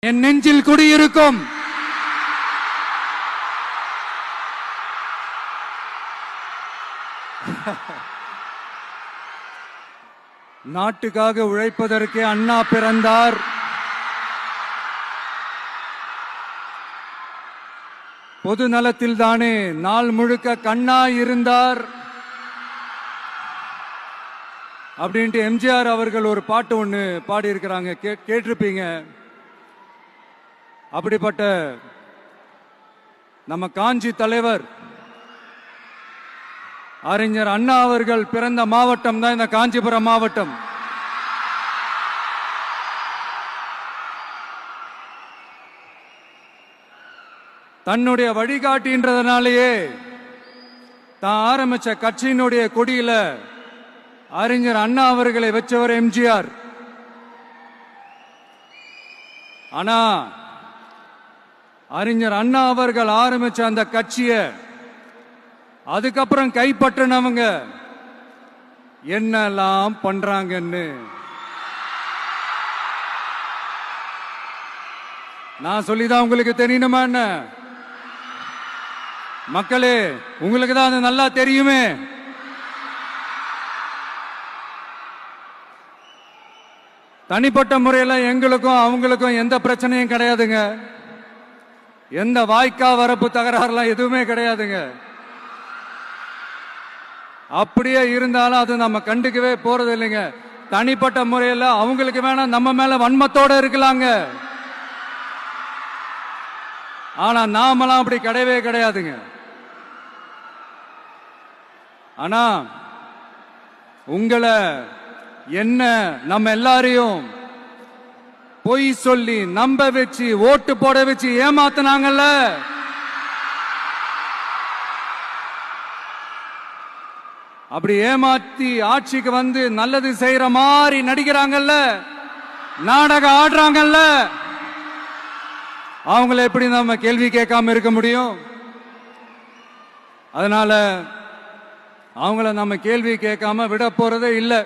என் நெஞ்சில் குடியிருக்கும். நாட்டுக்காக உழைப்பதற்கே அண்ணா பிறந்தார். பொது நலத்தில் தானே நாள் முழுக்க கண்ணா இருந்தார் அப்படின்ட்டு எம்ஜிஆர் அவர்கள் ஒரு பாட்டு ஒண்ணு பாடி இருக்கிறாங்க, கேட்டிருப்பீங்க. அப்படிப்பட்ட நம்ம காஞ்சி தலைவர் அறிஞர் அண்ணா அவர்கள் பிறந்த மாவட்டம் தான் இந்த காஞ்சிபுரம் மாவட்டம். தன்னுடைய வழிகாட்டின்றதுனாலேயே தான் ஆரம்பிச்ச கட்சியினுடைய கொடியில அறிஞர் அண்ணா அவர்களை வச்சவர் எம்ஜிஆர். ஆனா அறிஞர் அண்ணா அவர்கள் ஆரம்பிச்ச அந்த கட்சியை அதுக்கப்புறம் கைப்பற்றினவங்க என்னெல்லாம் பண்றாங்கன்னு நான் சொல்லிதான் உங்களுக்கு தெரியணுமா என்ன? மக்களே, உங்களுக்கு தான் அது நல்லா தெரியுமே. தனிப்பட்ட முறையில் எங்களுக்கும் அவங்களுக்கும் எந்த பிரச்சனையும் கிடையாதுங்க. எந்த வாய்க்கா வரப்பு தகராறுலாம் எதுவுமே கிடையாதுங்க. அப்படியே இருந்தாலும் அது நம்ம கண்டுக்கவே போறது இல்லைங்க. தனிப்பட்ட முறையில் அவங்களுக்கு வேணா நம்ம மேல வன்மத்தோட இருக்கலாங்க. ஆனா நாமெல்லாம் அப்படி கிடையவே கிடையாதுங்க. ஆனா உங்களை என்ன நம்ம எல்லாரையும் பொய் சொல்லி நம்ப வச்சு ஓட்டு போட வச்சு ஏமாத்தினாங்கல்ல, அப்படி ஏமாத்தி ஆட்சிக்கு வந்து நல்லது செய்யற மாதிரி நடிக்கிறாங்கல்ல, நாடகம் ஆடுறாங்கல்ல, அவங்கள எப்படி நம்ம கேள்வி கேட்காம இருக்க முடியும்? அதனால அவங்கள நம்ம கேள்வி கேட்காம விட போறதே இல்லை.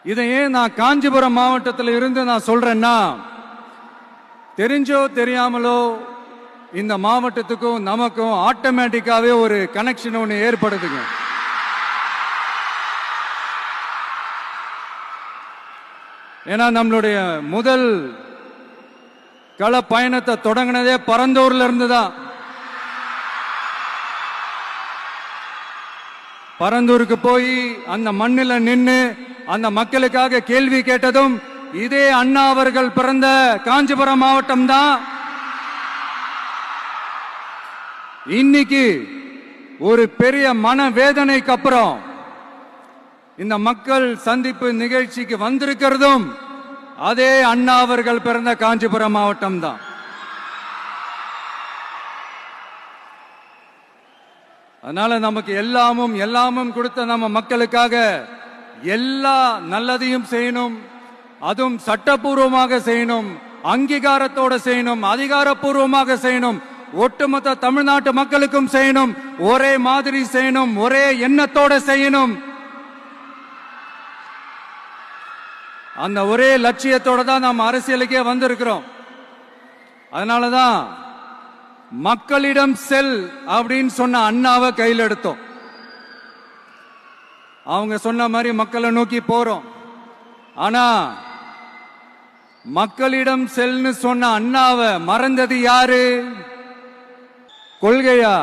இதையே நான் காஞ்சிபுரம் மாவட்டத்தில் இருந்து நான் சொல்றேன்னா, தெரிஞ்சோ தெரியாமலோ இந்த மாவட்டத்துக்கும் நமக்கும் ஆட்டோமேட்டிக்காவே ஒரு கனெக்ஷன் ஒன்று ஏற்படுதுங்க. ஏன்னா நம்மளுடைய முதல் கள பயணத்தை தொடங்கினதே பரந்தூர்ல இருந்து தான். பரந்தூருக்கு போய் அந்த மண்ணில் நின்று அந்த மக்களுக்காக கேள்வி கேட்டதும் இதே அண்ணா அவர்கள் பிறந்த காஞ்சிபுரம் மாவட்டம் தான். இன்னைக்கு ஒரு பெரிய மனவேதனைக்கு அப்புறம் இந்த மக்கள் சந்திப்பு நிகழ்ச்சிக்கு வந்திருக்கிறதும் அதே அண்ணா அவர்கள் பிறந்த காஞ்சிபுரம் மாவட்டம் தான். அதனால நமக்கு எல்லாமும் கொடுத்த நம்ம மக்களுக்காக எல்லா நல்லதையும் செய்யணும். அதுவும் சட்டப்பூர்வமாக செய்யணும், அங்கீகாரத்தோட செய்யணும், அதிகாரப்பூர்வமாக செய்யணும், ஒட்டுமொத்த தமிழ்நாட்டு மக்களுக்கும் செய்யணும், ஒரே மாதிரி செய்யணும், ஒரே எண்ணத்தோட செய்யணும். அந்த ஒரே லட்சியத்தோட தான் நாம் அரசியலுக்கே வந்திருக்கிறோம். அதனாலதான் மக்களிடம் செல் அப்படின்னு சொன்ன அண்ணாவை கையில் எடுத்தோம். அவங்க சொன்ன மாதிரி மக்களை நோக்கி போறோம். ஆனா மக்களிடம் செல்னு சொன்ன அண்ணாவை மறந்தது யாரு? கொள்கையா?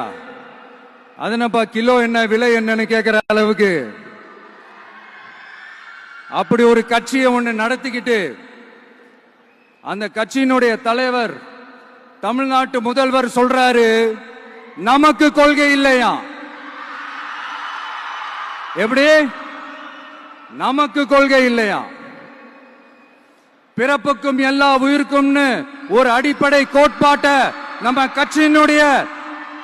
அதனப்பா கிலோ என்ன விலை என்னன்னு கேட்கிற அளவுக்கு அப்படி ஒரு கட்சியை ஒன்று நடத்திக்கிட்டு அந்த கட்சியினுடைய தலைவர் தமிழ்நாட்டு முதல்வர் சொல்றாரு, நமக்கு கொள்கை இல்லையா? எப்படி? நமக்கு கொள்கை இல்லையா? பிறப்புக்கும் எல்லா உயிருக்கும்னு ஒரு அடிப்படை கோட்பாட்டை நம்ம கட்சியினுடைய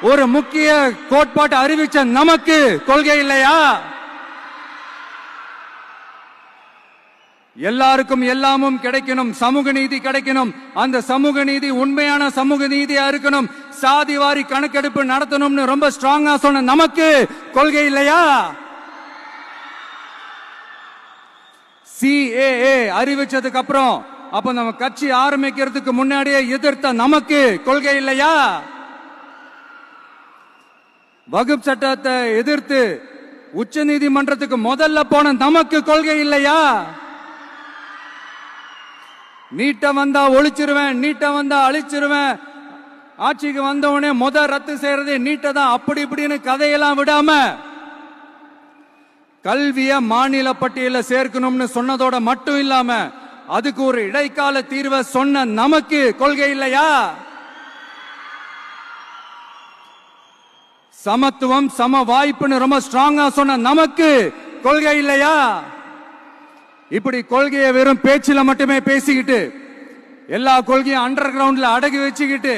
ஒரு முக்கிய கோட்பாட்டை அறிவிச்ச நமக்கு கொள்கை இல்லையா? எல்லாருக்கும் எல்லாமும் கிடைக்கணும், சமூக நீதி கிடைக்கணும், அந்த சமூக நீதி உண்மையான சமூக நீதியா இருக்கணும், சாதிவாரி கணக்கெடுப்பு நடத்தணும்னு ரொம்ப ஸ்ட்ராங்கா சொன்ன நமக்கு கொள்கை இல்லையா? CAA அறிவிச்சதுக்கு அப்புறம் அப்ப நம்ம கட்சி ஆரம்பிக்கிறதுக்கு முன்னாடியே எதிர்த்த நமக்கு கொள்கை இல்லையா? வகுப்பு சட்டத்தை எதிர்த்து உச்ச நீதிமன்றத்துக்கு முதல்ல போன நமக்கு கொள்கை இல்லையா? நீட்ட வந்தா ஒழிச்சிருவேன், நீட்ட வந்தா அழிச்சிருவேன், ஆட்சிக்கு வந்தவனே ரத்து செய்யறதே நீட்ட தான், அப்படி இப்படின்னு கதையெல்லாம் விடாம கல்விய மாநில பட்டியல சேர்க்கணும்னு சொன்னதோட மட்டும் இல்லாம அதுக்கு ஒரு இடைக்கால தீர்வை சொன்ன நமக்கு கொள்கை இல்லையா? சமத்துவம் சம வாய்ப்புன்னு ரொம்ப ஸ்ட்ராங்கா சொன்ன நமக்கு கொள்கை இல்லையா? இப்படி கொள்கையை வெறும் பேச்சில மட்டுமே பேசிக்கிட்டு எல்லா கொள்கையும் அண்டர் கிரவுண்ட்ல அடக்கி வச்சுக்கிட்டு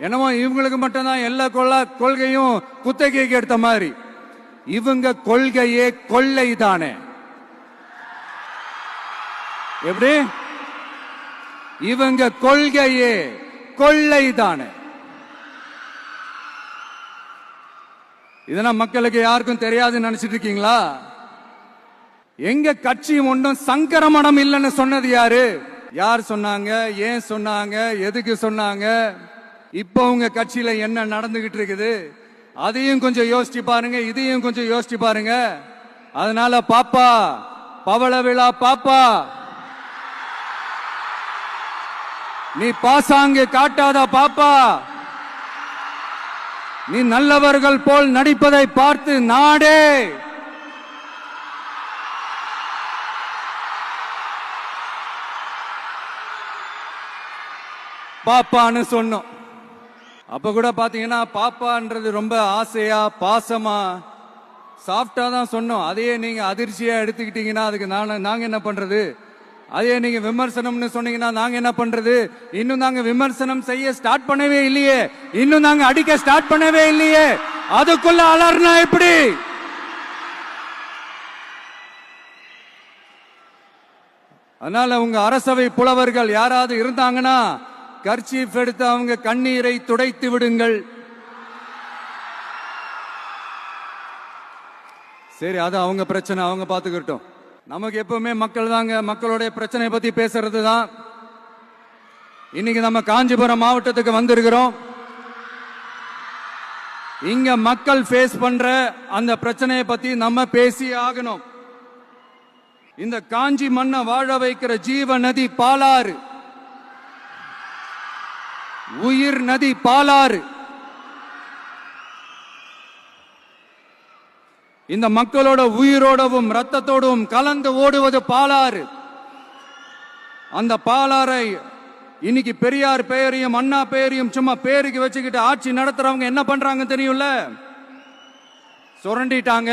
என்னமோ இவங்களுக்கு மட்டும்தான் எல்லா கொள்கையும் குத்தகைக்கு எடுத்த மாதிரி. இவங்க கொள்கையே கொள்ளை தானே. எப்படி? இவங்க கொள்கையே கொள்ளை தானே. இதெல்லாம் மக்களுக்கு யாருக்கும் தெரியாதுன்னு நினைச்சிட்டு இருக்கீங்களா? எங்க கட்சி ஒன்றும் சங்கரமணம் இல்லைன்னு சொன்னது யாரு? யார் சொன்னாங்க? ஏன் சொன்னாங்க? எதுக்கு சொன்னாங்க? இப்ப உங்க கட்சியில என்ன நடந்துகிட்டு இருக்குது அதையும் கொஞ்சம் யோசிச்சு பாருங்க, இதையும் கொஞ்சம் யோசிச்சு பாருங்க. அதனால பாப்பா, பவள விழா பாப்பா, நீ பாசாங்கு காட்டாத பாப்பா. நீ நல்லவர்கள் போல் நடிப்பதை பார்த்து நாடே பாப்பான்னு சொன்னோம். அப்ப கூட பாத்தீங்கன்னா பாப்பான்றது ரொம்ப ஆசையா பாசமா சாஃப்டா தான் சொன்னோம். அதையே நீங்க அதிர்ச்சியா எடுத்துக்கிட்டீங்கன்னா அதுக்கு நாங்க என்ன பண்றது? அதே நீங்க விமர்சனம்னு சொன்னீங்கன்னா நாங்க என்ன பண்றது? இன்னும் நாங்க விமர்சனம் செய்ய ஸ்டார்ட் பண்ணவே இல்லையே, இன்னும் நாங்க அடிக்க ஸ்டார்ட் பண்ணவே இல்லையே, அதுக்குள்ள அலர்னா எப்படி? அதனால உங்க அரசவை புலவர்கள் யாராவது இருந்தாங்கன்னா கர்ச்சீஃப் எடுத்து அவங்க கண்ணீரை துடைத்து விடுங்கள். சரி, அது அவங்க பிரச்சனை, அவங்க பாத்துக்கிட்டோம். நமக்கு எப்பவுமே மக்கள் தாங்க, மக்களுடைய பிரச்சனை பத்தி பேசுறது தான். இன்னைக்கு நம்ம காஞ்சிபுரம் மாவட்டத்துக்கு வந்திருக்கிறோம். இங்க மக்கள் ஃபேஸ் பண்ற அந்த பிரச்சனையை பத்தி நம்ம பேசி ஆகணும். இந்த காஞ்சி மண்ணை வாழ வைக்கிற ஜீவ நதி பாலாறு, உயிர் நதி பாலாறு. இந்த மக்களோட உயிரோடவும் ரத்தத்தோடும் கலந்து ஓடுவது பாலாறு. அந்த பாலாறை இன்னைக்கு பெரியார் பெயரையும் அண்ணா பெயரையும் சும்மா பேருக்கு வச்சுக்கிட்டு ஆட்சி நடத்துறவங்க என்ன பண்றாங்க தெரியும்ல? சுரண்டிட்டாங்க,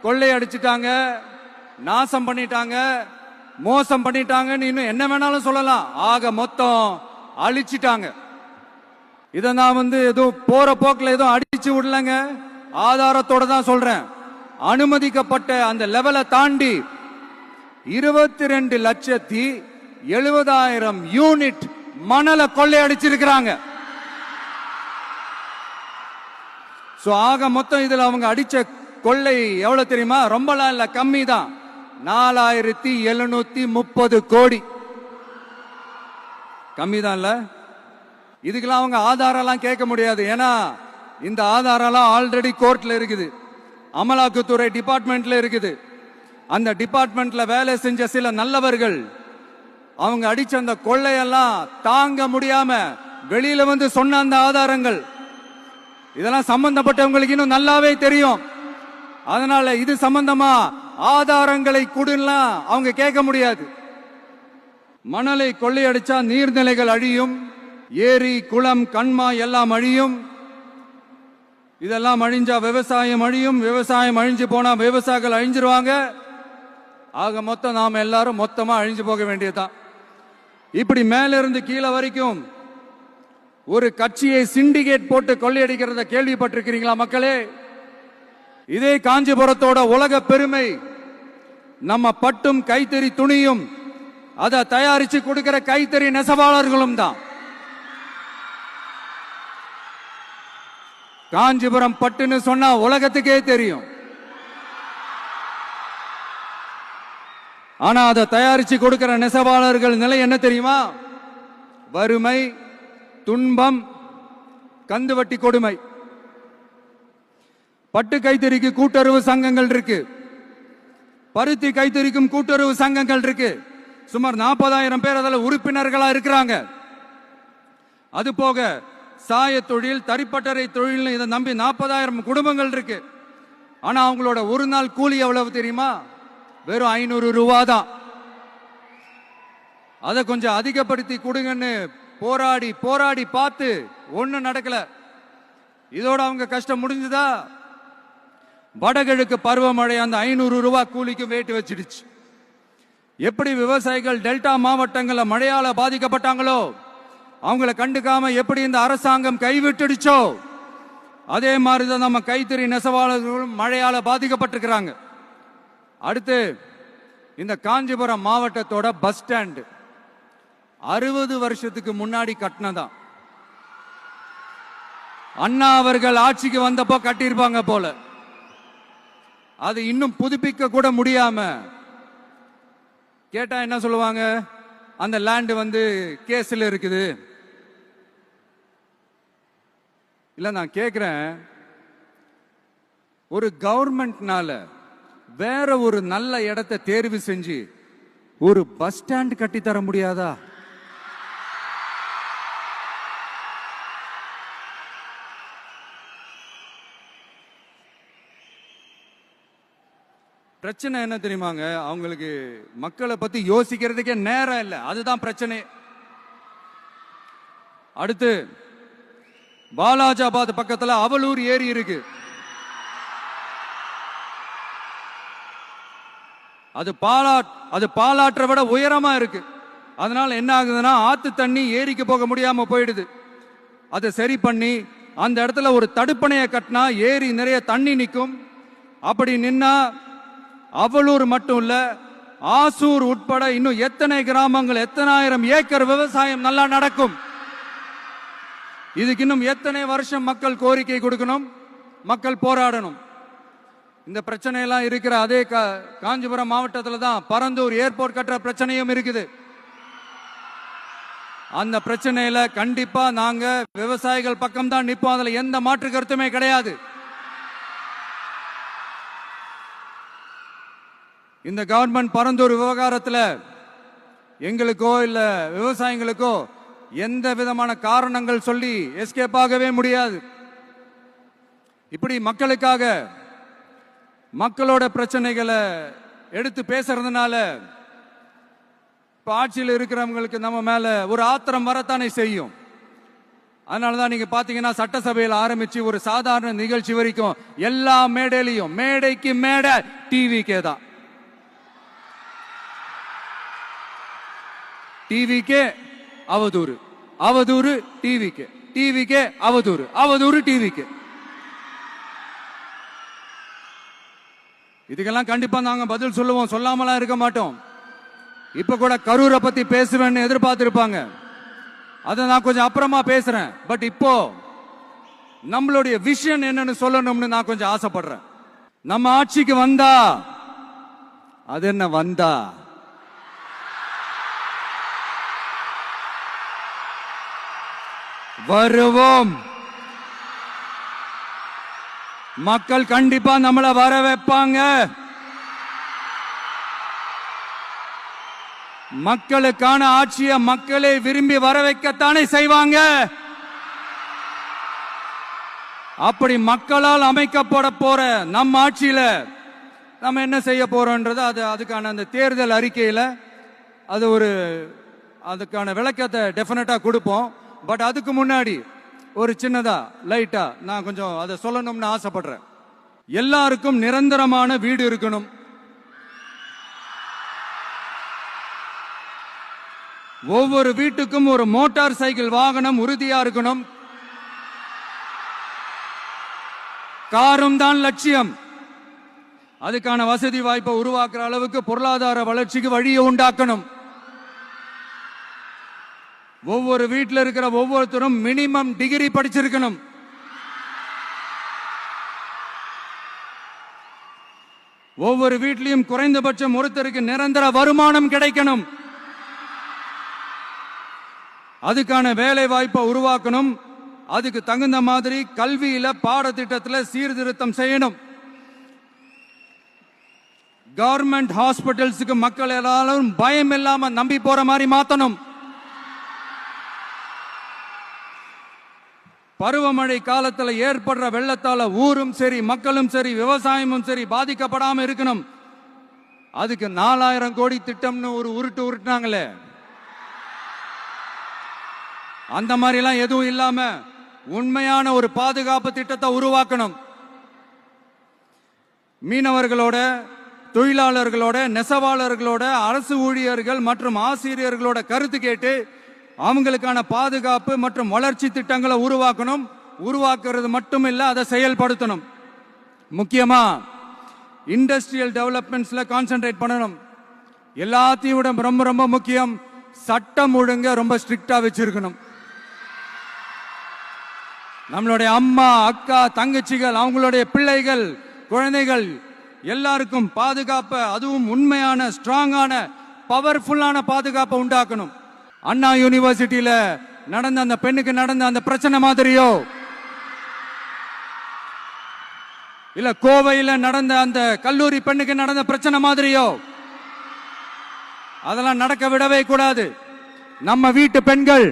கொள்ளையடிச்சிட்டாங்க, நாசம் பண்ணிட்டாங்க, மோசம் பண்ணிட்டாங்கன்னு இன்னும் என்ன வேணாலும் சொல்லலாம். ஆக மொத்தம் அழிச்சிட்டாங்க. இதை நான் ஏதோ போற போக்கில் ஏதோ அடிச்சு விடலங்க, ஆதாரத்தோட தான் சொல்றேன். அனுமதிக்கப்பட்ட அந்த லெவலை தாண்டி 22,70,000 யூனிட் மணலை கொள்ளையடிச்சிருக்கிறாங்க. ஆக மொத்தம் இதுல அவங்க அடிச்ச கொள்ளை எவ்வளவு தெரியுமா? ரொம்பலாம் இல்ல, கம்மி தான். 4,730 கோடி. கம்மி தான் இல்ல? இதுக்கெல்லாம் அவங்க ஆதாரம் கேட்க முடியாது. ஏன்னா இந்த ஆதாரம் ஆல்ரெடி கோர்ட்ல இருக்குது, அமலாக்கத்துறை டிபார்ட்மெண்ட்ல இருக்குது. அந்த டிபார்ட்மெண்ட்ல வேலை செஞ்ச சில நல்லவர்கள் அவங்க அடிச்ச அந்த கொள்ளையெல்லாம் தாங்க முடியாம வெளியில சொன்ன அந்த ஆதாரங்கள், இதெல்லாம் சம்பந்தப்பட்டவங்களுக்கு இன்னும் நல்லாவே தெரியும். அதனால இது சம்பந்தமா ஆதாரங்களை கொடுலாம் அவங்க கேட்க முடியாது. மணலை கொள்ளையடிச்சா நீர்நிலைகள் அழியும், ஏரி குளம் கண்மா எல்லாம் அழியும். இதெல்லாம் அழிஞ்சா விவசாயம் அழியும், விவசாயம் அழிஞ்சு போனா விவசாயிகள் அழிஞ்சிருவாங்க. ஆக மொத்தம் நாம எல்லாரும் மொத்தமா அழிஞ்சு போக வேண்டியதுதான். இப்படி மேல இருந்து கீழே வரைக்கும் ஒரு கட்சியை சிண்டிகேட் போட்டு கொள்ளையடிக்கிறத கேள்விப்பட்டிருக்கிறீங்களா மக்களே? இதே காஞ்சிபுரத்தோட உலக பெருமை நம்ம பட்டும் கைத்தறி துணியும் அதை தயாரிச்சு கொடுக்கிற கைத்தறி நெசவாளர்களும் தான். காஞ்சிபுரம் பட்டுன்னு சொன்னா உலகத்துக்கே தெரியும். ஆனா அதை தயாரிச்சு கொடுக்கிற நெசவாளர்கள் நிலை என்ன தெரியுமா? வறுமை, துன்பம், கந்துவட்டி கொடுமை. பட்டு கைத்தறிக்கு கூட்டுறவு சங்கங்கள் இருக்கு, பருத்தி கைத்தறிக்கும் கூட்டுறவு சங்கங்கள் இருக்கு. சுமார் 40,000 பேர் அதில் உறுப்பினர்களா இருக்கிறாங்க. அது போக சாய தொழில், தறிப்பட்டறை தொழில் இதை நம்பி 40,000 குடும்பங்கள் இருக்கு. ஆனா அவங்களோட ஒரு நாள் கூலி எவ்வளவு தெரியுமா? வெறும் 500 ரூபா தான். அதை கொஞ்சம் அதிகப்படுத்தி கொடுங்கன்னு போராடி போராடி பார்த்து ஒன்னும் நடக்கல. இதோட அவங்க கஷ்டம் முடிஞ்சுதா? வடகிழக்கு பருவமழை அந்த 500 ரூபாய் கூலிக்கு வேட்டு வச்சிடுச்சு. எப்படி விவசாயிகள் டெல்டா மாவட்டங்களில் மழையால பாதிக்கப்பட்டாங்களோ, அவங்கள கண்டுக்காம எப்படி இந்த அரசாங்கம் கைவிட்டுடுச்சோ, அதே மாதிரிதான் நம்ம கைத்தறி நெசவாளர்களும் மழையால பாதிக்கப்பட்டிருக்கிறாங்க. அடுத்து இந்த காஞ்சிபுரம் மாவட்டத்தோட பஸ் ஸ்டாண்ட் 60 வருஷத்துக்கு முன்னாடி கட்டினதான். அண்ணா அவர்கள் ஆட்சிக்கு வந்தப்போ கட்டியிருப்பாங்க போல. அது இன்னும் புதுப்பிக்க கூட முடியாம, கேட்டா என்ன சொல்லுவாங்க? அந்த லேண்ட் கேஸ்ல இருக்குது. இல்ல நான் கேக்குறேன், ஒரு கவர்மெண்ட்னால வேற ஒரு நல்ல இடத்தை தேர்வு செஞ்சு ஒரு பஸ் ஸ்டாண்ட் கட்டி தர முடியாதா? பிரச்சனை என்ன தெரியுமாங்க? அவங்களுக்கு மக்களை பத்தி யோசிக்கிறதுக்கே நேரம் இல்லை. அதுதான் பிரச்சனை. அடுத்து பாலாஜாபாத் பக்கத்துல அவலூர் ஏரி இருக்கு. அது பாலாற்றை விட உயரமா இருக்கு. அதனால என்ன ஆகுதுன்னா, ஆத்து தண்ணி ஏரிக்கு போக முடியாம போயிடுது. அதை சரி பண்ணி அந்த இடத்துல ஒரு தடுப்பணையை கட்டினா ஏரி நிறைய தண்ணி நிற்கும். அப்படி நின்னா அவலூர் மட்டும் இல்ல, ஆசூர் உட்பட இன்னும் எத்தனை கிராமங்கள், எத்தனை ஆயிரம் ஏக்கர் விவசாயம் நல்லா நடக்கும். இதுக்கு இன்னும் எத்தனை வருஷம் மக்கள் கோரிக்கை கொடுக்கணும், மக்கள் போராடணும். இந்த பிரச்சனை எல்லாம் இருக்கிற அதே காஞ்சிபுரம் மாவட்டத்தில் தான் பரந்தூர் ஏர்போர்ட் கட்டுற பிரச்சனையும் இருக்குது. அந்த பிரச்சனையில கண்டிப்பா நாங்க விவசாயிகள் பக்கம் தான் நிற்போம். அதுல எந்த மாற்று கருத்துமே கிடையாது. இந்த கவர்மெண்ட் பரந்தூர் விவகாரத்தில் எங்களுக்கோ இல்ல விவசாயிகளுக்கோ எந்த விதமான காரணங்கள் சொல்லி எஸ்கேப் ஆகவே முடியாது. இப்படி மக்களுக்காக மக்களோட பிரச்சனைகளை எடுத்து பேசுறதுனால இப்ப ஆட்சியில் இருக்கிறவங்களுக்கு நம்ம மேல ஒரு ஆத்திரம் வரத்தானே செய்யும். அதனாலதான் நீங்க பாத்தீங்கன்னா சட்டசபையில் ஆரம்பிச்சு ஒரு சாதாரண நிகழ்ச்சி வரைக்கும் எல்லா மேடையிலையும் மேடைக்கு மேடை டிவிக்கே தான். டிவிக்கே அவதூறு, அவதூறு டிவிக்கே, டிவிக்கே அவதூறு, அவதூறு டிவிக்கே. இதுக்கெல்லாம் கண்டிப்பா நாங்க பதில் சொல்லுவோம், சொல்லாமலாம் இருக்க மாட்டோம். இப்ப கூட கரூரை பத்தி பேசுவேன்னு எதிர்பார்த்திருப்பாங்க. அதை நான் கொஞ்சம் அப்புறமா பேசுறேன். பட் இப்போ நம்மளுடைய விஷன் என்னன்னு சொல்லணும்னு நான் கொஞ்சம் ஆசைப்படுறேன். நம்ம ஆட்சிக்கு வந்தா, அது என்ன வந்தா, வருவோம். மக்கள் கண்டிப்பா நம்மளை வர வைப்பாங்க. மக்களுக்கான ஆட்சியை மக்களே விரும்பி வர வைக்கத்தானே செய்வாங்க. அப்படி மக்களால் அமைக்கப்பட போற நம்ம ஆட்சியில நம்ம என்ன செய்ய போறோம்ன்றது அதுக்கான அந்த தேர்தல் அறிக்கையில அதுக்கான விளக்கத்தை டெஃபினட்டா கொடுப்போம். பட் அதுக்கு முன்னாடி ஒரு சின்னதா லைட்டா நான் கொஞ்சம் அதை சொல்லணும்னு ஆசைப்படுறேன். எல்லாருக்கும் நிரந்தரமான வீடு இருக்கணும். ஒவ்வொரு வீட்டுக்கும் ஒரு மோட்டார் சைக்கிள் வாகனம் உறுதியா இருக்கணும். காரும் தான் லட்சியம். அதுக்கான வசதி வாய்ப்பை உருவாக்குற அளவுக்கு பொருளாதார வளர்ச்சிக்கு வழியை உண்டாக்கணும். ஒவ்வொரு வீட்டில் இருக்கிற ஒவ்வொருத்தரும் மினிமம் டிகிரி படிச்சிருக்கணும். ஒவ்வொரு வீட்லயும் குறைந்தபட்சம் ஒருத்தருக்கு நிரந்தர வருமானம் கிடைக்கணும். அதுக்கான வேலை வாய்ப்பை உருவாக்கணும். அதுக்கு தகுந்த மாதிரி கல்வியில பாடத்திட்டத்தில் சீர்திருத்தம் செய்யணும். கவர்மெண்ட் ஹாஸ்பிட்டல்ஸுக்கு மக்கள் எல்லாரும் பயம் இல்லாம நம்பி போற மாதிரி மாத்தணும். பருவமழை காலத்தில் ஏற்படுற வெள்ளத்தால ஊரும் சரி மக்களும் சரி விவசாயமும் சரி பாதிக்கப்படாம இருக்கணும். அதுக்கு 4000 கோடி திட்டம்னு ஒரு உருட்டுனாங்களே, அந்த மாதிரி எல்லாம் எதுவும் இல்லாம உண்மையான ஒரு பாதுகாப்பு திட்டத்தை உருவாக்கணும். மீனவர்களோட, தொழிலாளர்களோட, நெசவாளர்களோட, அரசு ஊழியர்கள் மற்றும் ஆசிரியர்களோட கருத்து கேட்டு அவங்களுக்கான பாதுகாப்பு மற்றும் வளர்ச்சி திட்டங்களை உருவாக்கணும். உருவாக்குறது மட்டும் இல்ல, அதை செயல்படுத்தணும். முக்கியமா இண்டஸ்ட்ரியல் டெவலப்மெண்ட்ஸ்ல கான்சென்ட்ரேட் பண்ணணும். எல்லாத்தையும் விட ரொம்ப ரொம்ப முக்கியம், சட்டம் ஒழுங்க ரொம்ப ஸ்ட்ரிக்டா வச்சிருக்கணும். நம்மளுடைய அம்மா, அக்கா, தங்கச்சிகள், அவங்களுடைய பிள்ளைகள், குழந்தைகள் எல்லாருக்கும் பாதுகாப்பை, அதுவும் உண்மையான ஸ்ட்ராங்கான பவர்ஃபுல்லான பாதுகாப்பை உண்டாக்கணும். அண்ணா யூனிவர்சிட்டியில நடந்த அந்த பெண்ணுக்கு நடந்த அந்த பிரச்சனை மாதிரியோ, இல்ல கோவையில நடந்த அந்த கல்லூரி பெண்ணுக்கு நடந்த பிரச்சனை மாதிரியோ அதெல்லாம் நடக்க விடவே கூடாது. நம்ம வீட்டு பெண்கள்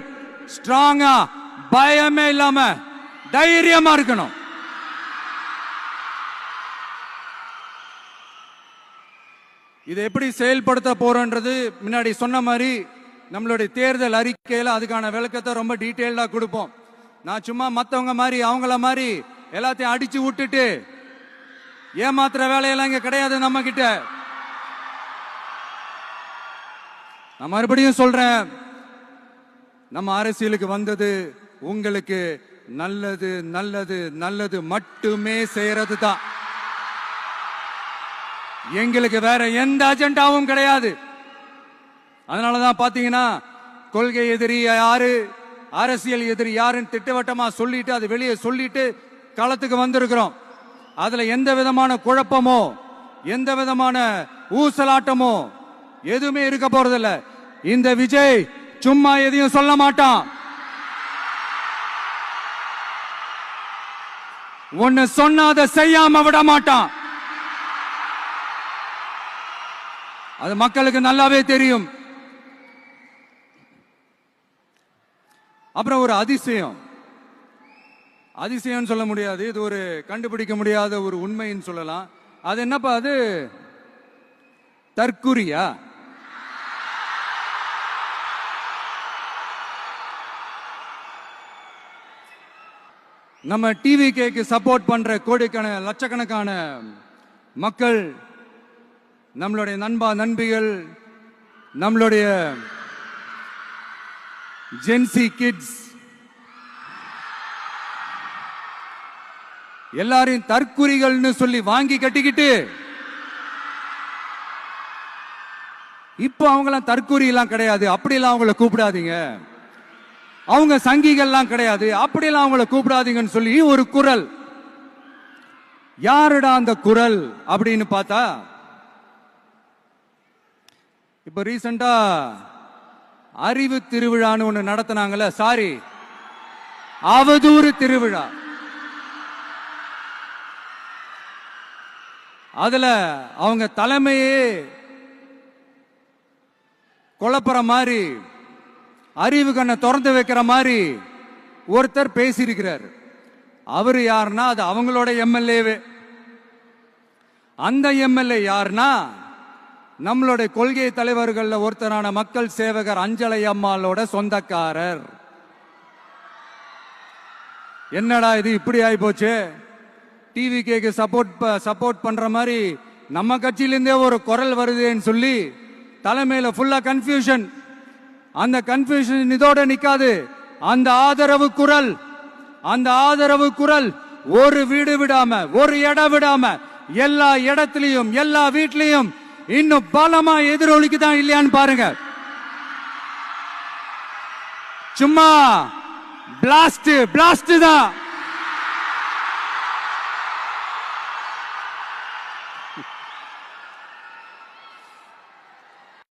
ஸ்ட்ராங்கா, பயமே இல்லாம தைரியமா இருக்கணும். இதை எப்படி செயல்படுத்த போறோன்றது முன்னாடி சொன்ன மாதிரி நம்மளுடைய தேர்தல் அறிக்கையில அதுக்கான விளக்கத்தை ரொம்ப டீட்டெயில்டா கொடுப்போம். நான் சும்மா மத்தவங்க மாதிரி அவங்கள மாதிரி எல்லாத்தையும் அடிச்சு விட்டுட்டு ஏமாத்துற வேலையெல்லாம் இங்க கிடையாது நம்ம கிட்ட. நான் மறுபடியும் சொல்றேன், நம்ம அரசியலுக்கு வந்தது உங்களுக்கு நல்லது நல்லது நல்லது மட்டுமே செய்யறது தான். எங்களுக்கு வேற எந்த அஜெண்டாவும் கிடையாது. அதனாலதான் பாத்தீங்கன்னா கொள்கை எதிரி யாரு, அரசியல் எதிரி யாருன்னு திட்டவட்டமா சொல்லிட்டு அது வெளியே சொல்லிட்டு களத்துக்கு வந்திருக்கிறோம். அதுல எந்த விதமான குழப்பமோ எந்த விதமான ஊசலாட்டமோ எதுவுமே இருக்க போறதில்ல. இந்த விஜய் சும்மா எதையும் சொல்ல மாட்டான். ஒன்னு சொன்னா அதை செய்யாம விட மாட்டான். அது மக்களுக்கு நல்லாவே தெரியும். அப்புறம் ஒரு அதிசயம் சொல்ல முடியாது, இது ஒரு கண்டுபிடிக்க முடியாத ஒரு உண்மைன்னு சொல்லலாம். அது என்னப்பா, அது தற்குறியா? நம்ம டிவிகேக்கு சப்போர்ட் பண்ற கோடிக்கணக்கான லட்சக்கணக்கான மக்கள், நம்மளுடைய நண்பிகள், நம்மளுடைய ஜென்சி கிட்ஸ் எல்லாரையும் தற்குறிகள்னு சொல்லி வாங்கி கட்டிக்கிட்டு இப்போ அவங்களாம் தற்குறி எல்லாம் கிடையாது, அப்படிலாம் அவங்கள கூப்பிடாதீங்க, அவங்க சங்கிகள்லாம் கிடையாது, அப்படிலாம் அவங்கள கூப்பிடாதீங்கன்னு சொல்லி ஒரு குரல். யாருடா அந்த குரல் அப்படின்னு பார்த்தா, இப்ப ரீசெண்டா அறிவு திருவிழான்னு ஒண்ணு நடத்தினாங்கல்ல, சாரி அவதூறு திருவிழா. அதுல அவங்க தலைமையே குழப்புற மாதிரி, அறிவு கண்ணை திறந்து வைக்கிற மாதிரி ஒருத்தர் பேசியிருக்கிறார். அவரு யாருன்னா அது அவங்களோட எம்எல்ஏவே. அந்த எம்எல்ஏ யாருன்னா நம்மளுடைய கொள்கை தலைவர்கள் ஒருத்தரான மக்கள் சேவகர் அஞ்சலை அம்மாளோட சொந்தக்காரர். என்னடா இது இப்படி ஆகி போச்சு, டிவிகேக்கு சப்போர்ட் பண்ற மாதிரி நம்ம கட்சியிலிருந்தே ஒரு குரல் வருதுன்னு சொல்லி தலைமையில ஃபுல்லா கன்ஃபியூஷன். அந்த கன்ஃபியூஷன் இதோட நிக்காது, அந்த ஆதரவு குரல் ஒரு வீடு விடாம, ஒரு இடம் விடாம, எல்லா இடத்திலையும் எல்லா வீட்லயும் இன்னும் பலமா எதிரொலிக்குதான் இல்லையான்னு பாருங்க. சும்மா பிளாஸ்ட் தான்.